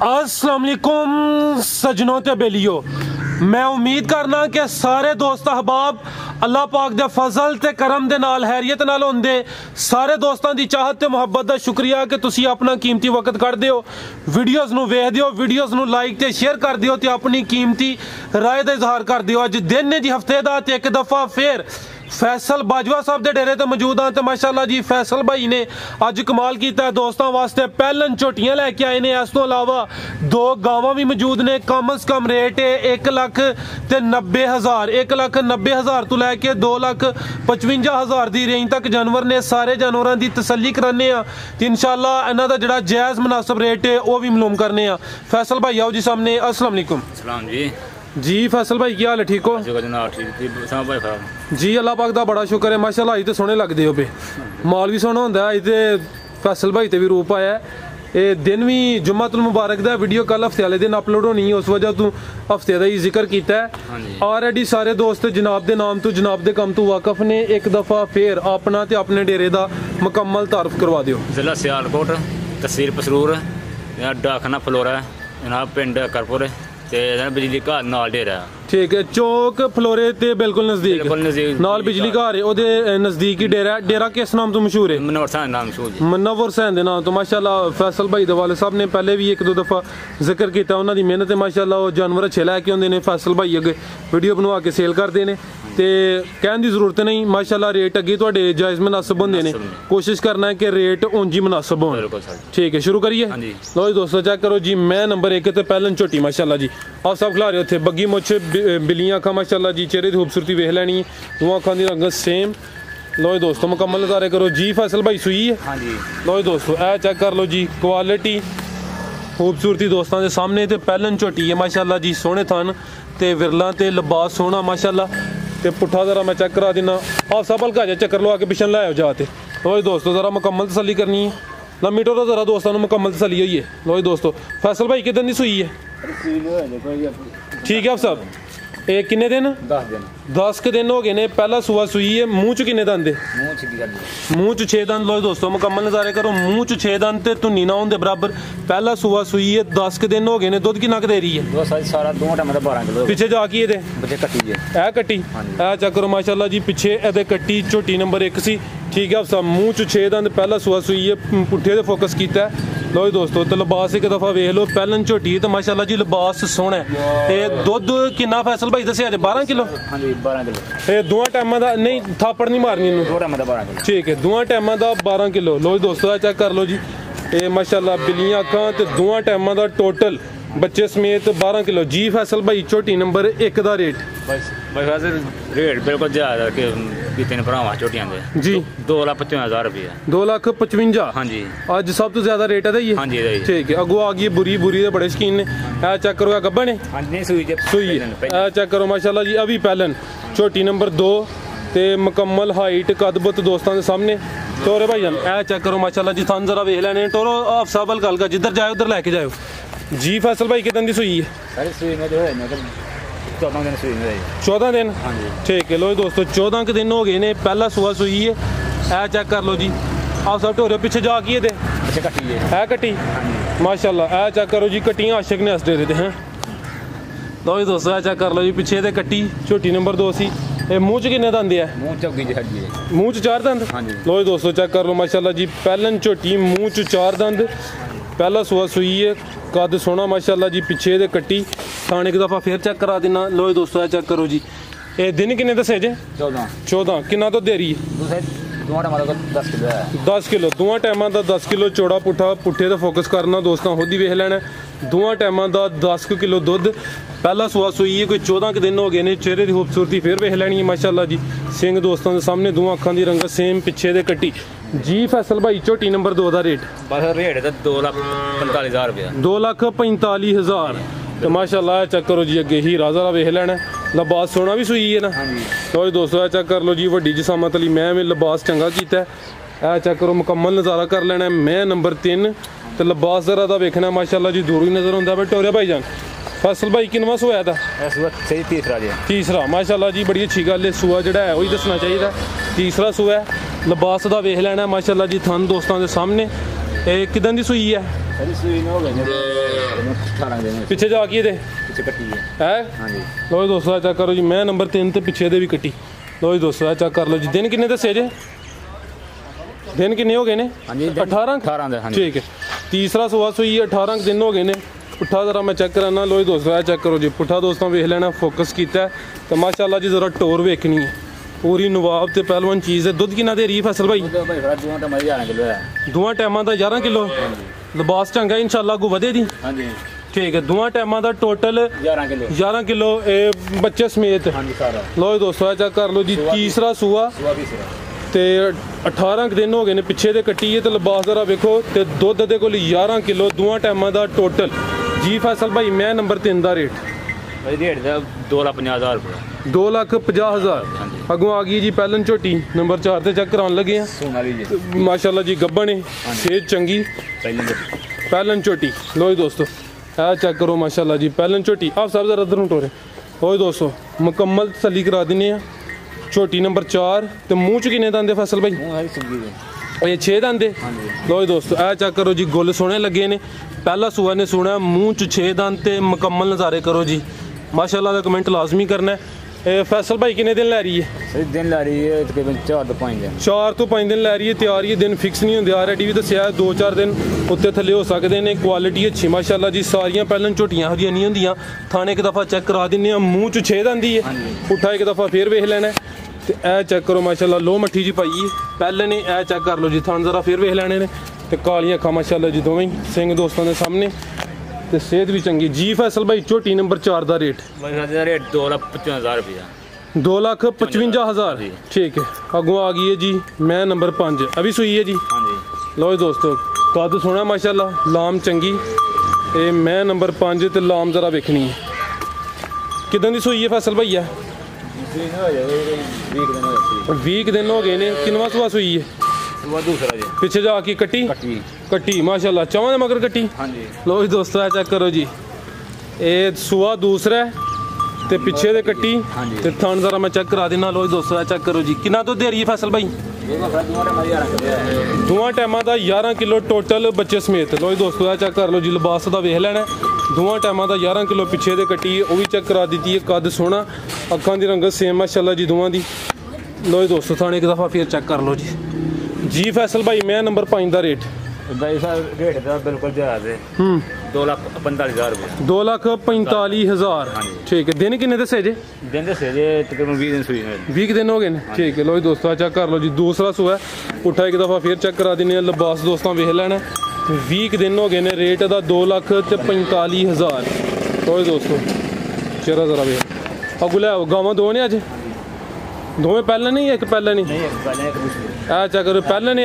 अस्सलाम वालेकुम सजनों ते बेलियो, मैं उम्मीद करना कि सारे दोस्त अहबाब अल्लाह पाक दे फजल ते करम दे नाल हैरियत नाल होंदे। सारे दोस्तां दी चाहत ते मुहब्बत दा शुक्रिया कि तुसी अपना कीमती वक्त कढदे हो, वीडियोज़ नू वेखदे हो, वीडियोज़ नू लाइक ते शेयर करदे हो ते अपनी कीमती राय दा इजहार करदे हो। अज दिन ने जी हफ्ते दा ते एक दफ़ा फिर फैसल बाजवा साहब के डेरे ते मौजूद हाँ। तो माशाल्लाह जी फैसल भाई ने अज कमाल किया है, दोस्तों वास्ते पहलन झोटियां लैके आए ने। इस तो अलावा दो गावां भी मौजूद ने। कम अज कम रेट है 1,90,000 1,90,000 तो लैके 2,55,000 की रेंज तक जानवर ने। सारे जानवरों की तसल्ली कराने तो इंशाल्लाह इन्हां दा जिहड़ा जायज़ मुनासिब रेट है वह भी मालूम करने। फैसल भाई आओ जी सामने। अस्सलाम वालेकुम। जी फैसल भाई क्या हाल है, ठीक हो जी? अल्लाह पाक दा बड़ा शुक्र है माशाल्लाह। अज तो सोहने लगदे हो पे, माल भी सोहना होंदा है। अज ते फैसल भाई ते भी रूप आया है। ये दिन भी जुम्मतुल मुबारक दा वीडियो कल हफ्ते वाले दिन अपलोड होनी है, उस वजह तो हफ्ते का ही जिक्र किया है। ऑलरेडी सारे दोस्त जनाब के नाम तो जनाब के काम तो वाकफ ने। एक दफ़ा फिर अपना ते अपने डेरे का मुकम्मल तारफ करवा दिओ। जिला सियालकोट, तहसील पसरूर, डाकखाना फलोरा, जनाब पिंड करपुर बिजली घर नाल डेरा। ठीक है, चौक फलोरे ते बिल्कुल नजदीक नाल बिजली घर है, ओदे नजदीक ही डेरा। डेरा किस नाम तो मशहूर है? मुनव्वर हुसैन नाम मशहूर। मुनव्वर हुसैन दे नाम तो माशाल्लाह फैसल भाई दे वाले साहब ने पहले भी एक दो दफ़ा जिक्र किया। उन्होंने मेहनत है माशाल्लाह। वो जानवर अच्छे लैके आते हैं, फैसल भाई अगे वीडियो बनवा के सेल करते हैं तो कहने की जरूरत नहीं। माशाल्लाह रेट अगे थोड़े जायज़ मुनासिब होंगे ने। कोशिश करना है कि रेट उंज ही मुनासिब हो। ठीक है, शुरू करिए। लो जी दोस्तों चेक करो जी, मैं नंबर 1 ते पहलन झोटी माशाल्लाह जी। आप सब खिला रहे थे बग्गी मुछ बिलियां अखा माशाल्लाह जी। चेहरे की खूबसूरती वेख लैनी, दोवां अखां दी रंगत सेम। लो जी दोस्तों मुकम्मल नज़ारे करो जी। फैसल भाई सुई है। लो जी दोस्तों ए चेक कर लो जी, क्वालिटी खूबसूरती दोस्तों के सामने। तो पहलन झोटी है माशाल्लाह जी। सोहने थन ते विरला ते लिबास सोहना माशाल्लाह। तो पुट्ठा ज़रा मैं चेक करा देना। आप सब हल्का जा चक्कर लवा के पिछन लाओ जाते। लो जी दोस्तों ज़रा मुकम्मल तसल्ली करनी है ना, मीटर तो ज़रा दोस्तों मुकम्मल तसल्ली हुई है। लो जी दोस्तों फैसल भाई कितने की सुई है? ठीक है आप सब ये किन्ने दिन? 10 के दिन हो गए ने। पहला सुआ सुई है। मुँह च किन्ने दंद? मुँह च 6 दंद। लो दोस्तों मुकम्मल नज़ारे करो, मुँह च 6 दंद ते धुन्नी ना होंदे बराबर। पहला सुआ सुई है, 10 के दिन हो गए ने। दुध किन्ना दे रही है? पिछे जाके ये कट्टी ए चेक करो माशाल्लाह जी। पिछे ए कट्टी झोटी नंबर 1 सी। ठीक है आप सब मुँह च 6 दंद, पहला सुआ सुई है, पुट्ठे से फोकस किया है। लो जी दोस्तों तो लिबास एक दफ़ा वेख लो। पहलन झोटी तो माशाल्लाह जी लिबास सोहना है। दुध किन्ना फैसल भाई दसिया? 12 किलो। दोवां टाइमां दा नहीं, थापड़ नहीं मारनी इनू। ठीक है, दोवां टाइमां दा 12 किलो। लो जी दोस्तों चेक कर लो जी, ये माशाल्लाह बिलियां अखां ते दोवां टाइमां दा टोटल बच्चे समेत 12 किलो जी। फैसल भाई झोटी नंबर 1 का रेट? रेट बिल्कुल ज्यादा कि तीन भरावां झोटियां दे जी 2,55,000 रुपया। 2,55,000। हाँ जी, अज सब तो ज्यादा रेट है। हाँ जी ठीक है। अगो आ गई बुरी बुरी दे बड़े शकीन ने। ए चेक करो गब्बा ने सुई ए चेक करो माशाल्लाह जी। अभी पहलन झोटी नंबर 2 ते मुकम्मल हाइट कदबत दोस्तों के सामने। टोरे भाई जान ए चेक करो माशाल्लाह जी। थन जरा वेख लैने। टोरो आप सब हल्का हल्का जिधर जाए उधर लैके जाओ जी। फैसल भाई कितने की सुई है? 14 दिन। ठीक है, लो दोस्तों 14 के दिन हो गए ने। पहला सुआ सुई है। ए चेक कर लो जी। आप सब ढोरे पिछे जा के है कट्टी माशाल्लाह। ए चेक करो जी, कट्टियां आशिक ने अस डेरे ते हैं। लो जी दोस्तों ए चेक कर लो जी, पिछे दे कट्टी झोटी नंबर 2 सी। मुँह च किन्ने दंद है? मुँह च 4 दंद। लो जी दोस्तों चेक कर लो माशाल्लाह जी। पहलन झोटी मुँह च 4 दंद, पहला सुआ सुई है, कद सोना माशाल्लाह जी। पिछे दे कट्टी थाने एक दफ़ा फिर चेक करा देना। लो जी दोस्तों चेक करो जी, ये दिन किन्ने दसे जे? 14। किन्ना तो दे रही है? 10 किलो। दोवां टाइमां दा 10 किलो चौड़ा पुट्ठा पुट्ठे दा फोकस करना दोस्तों खुद ही वेख लैना। दोवां टाइमां दा 10 किलो दुध। पहला सुआ सुई है, कोई 14 के दिन हो गए ने। चेहरे की खूबसूरती फिर वेख लैनी है माशाल्लाह जी। सिंह दोस्तों के सामने, दोवां अखां दी रंगत सेम, पिछे दे कट्टी जी। फैसल भाई झोटी नंबर 2 का रेट? रेट 2,45,000 रुपया। 2,45,000 तो माशाल्लाह चेक करो जी। अगे ही राजा वेख लैना। लिबास सोना भी सुई है ना। तो जी दोस्तों चेक कर लो जी, वड्डी जिसामत अली मैं में लिबास चंगा किया है। चेक करो मुकम्मल नज़ारा कर लेना। मैं नंबर 3 तो लिबास जरा दा वेखना माशाल्लाह जी, दूर ही नज़र आता है। टोरे भाई जान फैसल भाई किनवा सुआ था? तीसरा माशाल्लाह जी। बड़ी अच्छी गल है, सुआ जोड़ा है वही दसना चाहिए। तीसरा सुआ है। लिबास का वेख लेना माशाल्लाह जी। थन दोस्तों के सामने कितने की सुई है? ਪਿੱਛੇ ਜਾ ਕੇ ਇਹਦੇ ਹੈ ਲੋ ਜੀ ਦੋਸਤੋ ਚੈੱਕ ਕਰੋ ਜੀ ਮੈਂ ਨੰਬਰ 3 ਤੇ ਪਿੱਛੇ ਦੇ ਵੀ ਕੱਟੀ ਲੋ ਜੀ ਦੋਸਤੋ ਚੈੱਕ ਕਰ ਲਓ ਜੀ ਦਿਨ ਕਿੰਨੇ ਦੱਸੇ ਜੇ दिन किन्ने हो गए ने 18 ठीक है तीसरा सुबह सुई 18 दिन हो गए ने पुट्ठा जरा मैं चेक कराना लो दोस्तों चेक करो जी पुट्ठा दोस्तों वेख लेना फोकस किया तो माशाल्लाह जी जरा टोर वेखनी है पूरी नवाब ते पहलवान चीज़ है दुध किन्ना दे रही फसल भाई दोवां टाइमां दा 11 किलो लिबास चंगा इंशाल्लाह को वधे दी ठीक है दोवां टाइमां दा टोटल 11 किलो बच्चे समेत लो दोस्तों चेक कर लो जी तीसरा सुआ ਤੇ 18 ਦਿਨ ਹੋ ਗਏ ਨੇ ਪਿੱਛੇ ਦੇ ਕੱਟੀ ਹੈ ਤੇ ਲਿਬਾਸ ਜ਼ਰਾ ਵੇਖੋ ਤੇ ਦੁੱਧ ਦੇ ਕੋਲ 11 ਕਿਲੋ ਦੋਵਾਂ ਟਾਈਮਾਂ ਦਾ ਟੋਟਲ ਜੀ ਫੈਸਲ ਭਾਈ ਮੈਂ ਨੰਬਰ 3 ਦਾ ਰੇਟ ਭਾਈ ਰੇਟ ਦਾ 2,50,000 ਰੁਪਏ 2,50,000 ਅੱਗੋਂ ਆ ਗਈ ਜੀ ਪਹਿਲਨ ਝੋਟੀ ਨੰਬਰ 4 ਤੇ ਚੈੱਕ ਕਰਾਉਣ ਲੱਗੇ ਆ ਸੋਨਾਲੀ ਜੀ ਮਾਸ਼ਾਅੱਲਾ ਜੀ ਗੱਬਣ ਹੈ ਸਿਹਤ ਚੰਗੀ ਪਹਿਲਨ ਝੋਟੀ ਲੋ ਜੀ ਦੋਸਤੋ ਇਹ ਚੈੱਕ ਕਰੋ ਮਾਸ਼ਾਅੱਲਾ ਜੀ ਪਹਿਲਨ ਝੋਟੀ ਆਪ ਸਭ ਜ਼ਰਾ ਇੱਧਰ ਨੂੰ ਟੋਰੇ ਲੋ ਜੀ ਦੋਸਤੋ ਮੁਕੰਮਲ ਤਸੱਲੀ ਕਰਾ ਦਿੰਨੇ ਆ छोटी नंबर 4 तो मूँह च किन्ने दंदे फसल भाई ये 6 दंदे लो जी दोस्तों ए चेक करो जी गुल सोने लगे ने पहला सूआ ने सुना मूँह च 6 दंद ते मुकम्मल नज़ारे करो जी माशाल्लाह का कमेंट लाजमी करना है फैसल भाई किन्ने दिन लै रही है दिन लै रही है तकरीबन 4 तो 5 दिन 4 तो 5 दिन लै रही है तैयार ही दिन फिक्स नहीं होंगे ऑलरेडी भी दसिया 2-4 दिन उत्ते थले हो सकते हैं क्वालिटी अच्छी माशाल्लाह जी सारियां पहले झोटियां हजियां नहीं होंदियां थाने एक दफ़ा चेक करा दिंने मूँह च 6 दंद ही है पुट्ठा एक दफ़ा फिर वेख लेना ते ए चेक करो माशाल्लाह लो मट्ठी जी पाई पहले ने ए चेक कर लो जी थान जरा फिर वेख लेने ने ते कालियां अखां माशाल्लाह जी दोवें सिंह दोस्तों के सामने ते सेहत भी चंगी जी फैसल भाई झोटी नंबर 4 का रेट 2,55,000 रुपया 2,55,000 ठीक है अगों आ गई है जी मैं नंबर 5 अभी सुई है जी लो जी दोस्तों कद सोना माशाल्लाह लाम चंगी ये मैं नंबर 5 ते लाम जरा वेखनी है किदां दी सुई है फैसल भैया 20 दिन हो गए ने किनवा सुआ सुई है दूसरा जी पिछे जाके कट्टी माशाल्लाह चवां दे मगर कट्टी लो जी दोस्तों चेक करो जी ये सुआ दूसरा है ते पिछे दे कट्टी ते थान जरा मैं चेक करा देना लो जी दोस्तों चेक करो जी कितना तो दे रही है फैसल भाई दोवां टाइमां दा 11 किलो टोटल बच्चे समेत लो जी दोस्तों चेक कर लो जी लिबास दा वेख लेना दोवां टाइमां दा 11 किलो पिछे दे कट्टी वो भी चेक करा दी है कद सोना अखां दी रंगत सेम माशाल्लाह जी दोवां दी लो जी दोस्तों थाने एक दफ़ा फिर चेक कर लो जी फैसल भाई मैं नंबर 5 का रेट भाई साहब रेट दा बिल्कुल जायज़ है 2,45,000 रुपये 2,45,000 ठीक है दिन किन्ने दसे जे तकरीबन 20 दिन सुई 20 दिन हो गए ठीक है लो जी दोस्तों चेक कर लो जी दूसरा सुआ उठा एक दफ़ा फिर चेक करा देने लिबास दोस्तों वेख लेना 20 दिन हो गए ने रेट का 2,45,000 लो जी दोस्तों चेहरा जरा वेख अगू लै गावां दो ने अज दोवें पहले नहीं एक पहले नहीं चेक करो पहले ने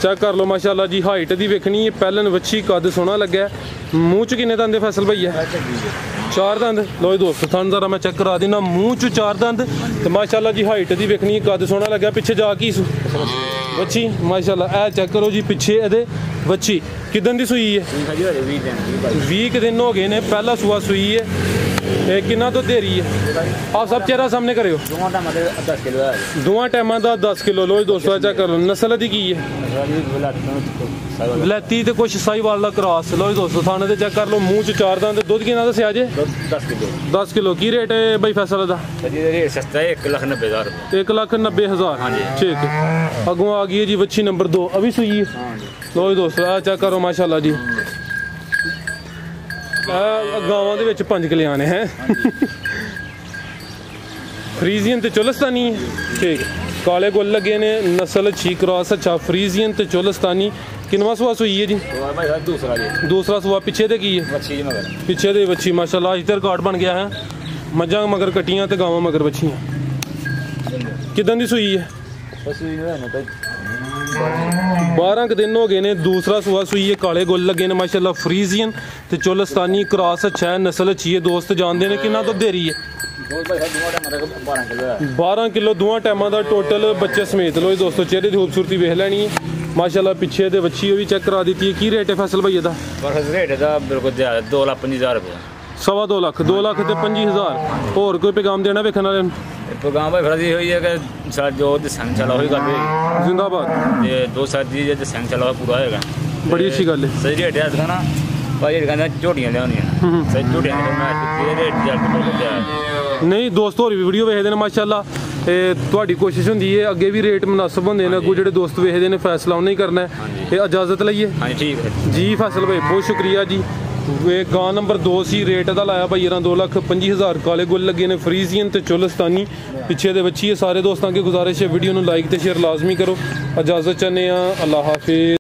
चेक कर लो माशाल्लाह जी हाइट दी वेखनी है पहले वच्छी कद सोना लग्या मूँह च किन्ने दंद फैसल भैया 4 दंद लो जी दोस्तों थान जरा मैं चेक करा देना मूँह च 4 दंद तो माशाल्लाह जी हाइट दी वेखनी है कद सोना लग्या पिछे जा की वच्छी माशाल्लाह ए चेक करो जी पिछे एदे वच्छी किदन दी सुई है 20 दिन हो गए ने पहला सुआ सुई है कितना तो दे रही है आप सब चेहरा सामने करो दोवां टाइमां दा 10 किलो लो दोस्तों चेक कर लो नस्ल दी की है वलैती ते कुछ साहीवाल दा क्रॉस लो दोस्तों थाने ते चेक कर लो मूँह च 4 दंद दुध कितना दस्या जे 10 किलो की रेट है भाई फैसल दा रेट सस्ता है 1,90,000 1,90,000 ठीक है अगों आ गई है जी वच्छी नंबर 2 अभी सुई है लो दोस्तों चेक करो माशाल्लाह जी गावां दे विच 5 कल्याण है फ्रीजियन ते चोलस्तानी ठीक काले गुल लगे ने नस्ल अच्छी क्रॉस अच्छा फ्रीजियन ते चोलस्तानी किनवा सुआ सुई है जी दूसरा सुआ पिछे दे की है पिछे दे बच्ची माशाल्लाह इधर रिकॉर्ड बन गया है मझां मगर कटियां ते गावां मगर बच्चियां किदां दी सुई है 12 दिन हो गए ने दूसरा सुआ सुई है काले गुल लगे ने माशाल्लाह फ्रीजियन ते चोलस्तानी क्रॉस अच्छा है नस्ल अच्छी है दोस्त जानते हैं कितना तो दे रही है 12 किलो दोवां टाइमां दा टोटल बच्चे समेत लो दोस्तों चेहरे की खूबसूरती वेख लैनी है माशाल्लाह पिछे दे बच्ची भी चेक करा दी है की रेट है फैसल भाई दा रेट दा बिल्कुल 2,50,000 रुपया 2.5 लाख 2 लाख ते 25,000 होर कोई पैगाम देना वेखण वाले पैगाम भाई फिर होई है कि जो संग चला होई गल जिंदाबाद ये 2 साल दी जे संग चला पूरा होएगा बड़ी अच्छी गल है। सही रेट है ना भाई, कहना झोटियां लिया सही झोटियां रेट जल्द नहीं दोस्त होर भी वीडियो वेखदे ने माशाअल्लाह, ਤੁਹਾਡੀ ਕੋਸ਼ਿਸ਼ ਹੁੰਦੀ ਹੈ ਅੱਗੇ ਵੀ ਰੇਟ ਮੁਨਾਸਬ ਹੁੰਦੇ ਨੇ, ਅੱਗੋਂ ਜਿਹੜੇ ਦੋਸਤ ਵੇਖਦੇ ਨੇ ਫੈਸਲਾ ਉਹਨੇ ਹੀ ਕਰਨਾ ਹੈ। ਇਹ ਇਜਾਜ਼ਤ ਲਈਏ। ਹਾਂਜੀ ਠੀਕ ਹੈ ਜੀ ਫੈਸਲ ਭਾਈ ਬਹੁਤ ਸ਼ੁਕਰੀਆ ਜੀ। ਗਾਂ ਨੰਬਰ 2 ਸੀ, ਰੇਟ ਦਾ ਲਾਇਆ ਭਾਈ ਇਹਨਾਂ 2,25,000। ਕਾਲੇ ਗੁੱਲ ਲੱਗੇ ਨੇ ਫਰੀਜ਼ੀਅਨ ਤੇ ਚੁਲਸਤਾਨੀ ਪਿੱਛੇ ਦੇ ਬੱਚੀ ਹੈ। ਸਾਰੇ ਦੋਸਤਾਂ ਅੱਗੇ ਗੁਜ਼ਾਰਿਸ਼ ਹੈ ਵੀਡੀਓ ਨੂੰ ਲਾਈਕ ਤੇ ਸ਼ੇਅਰ ਲਾਜ਼ਮੀ ਕਰੋ। ਇਜਾਜ਼ਤ ਚਾਹੁੰਦੇ ਹਾਂ, ਅੱਲਾਹ ਹਾਫਿਜ਼।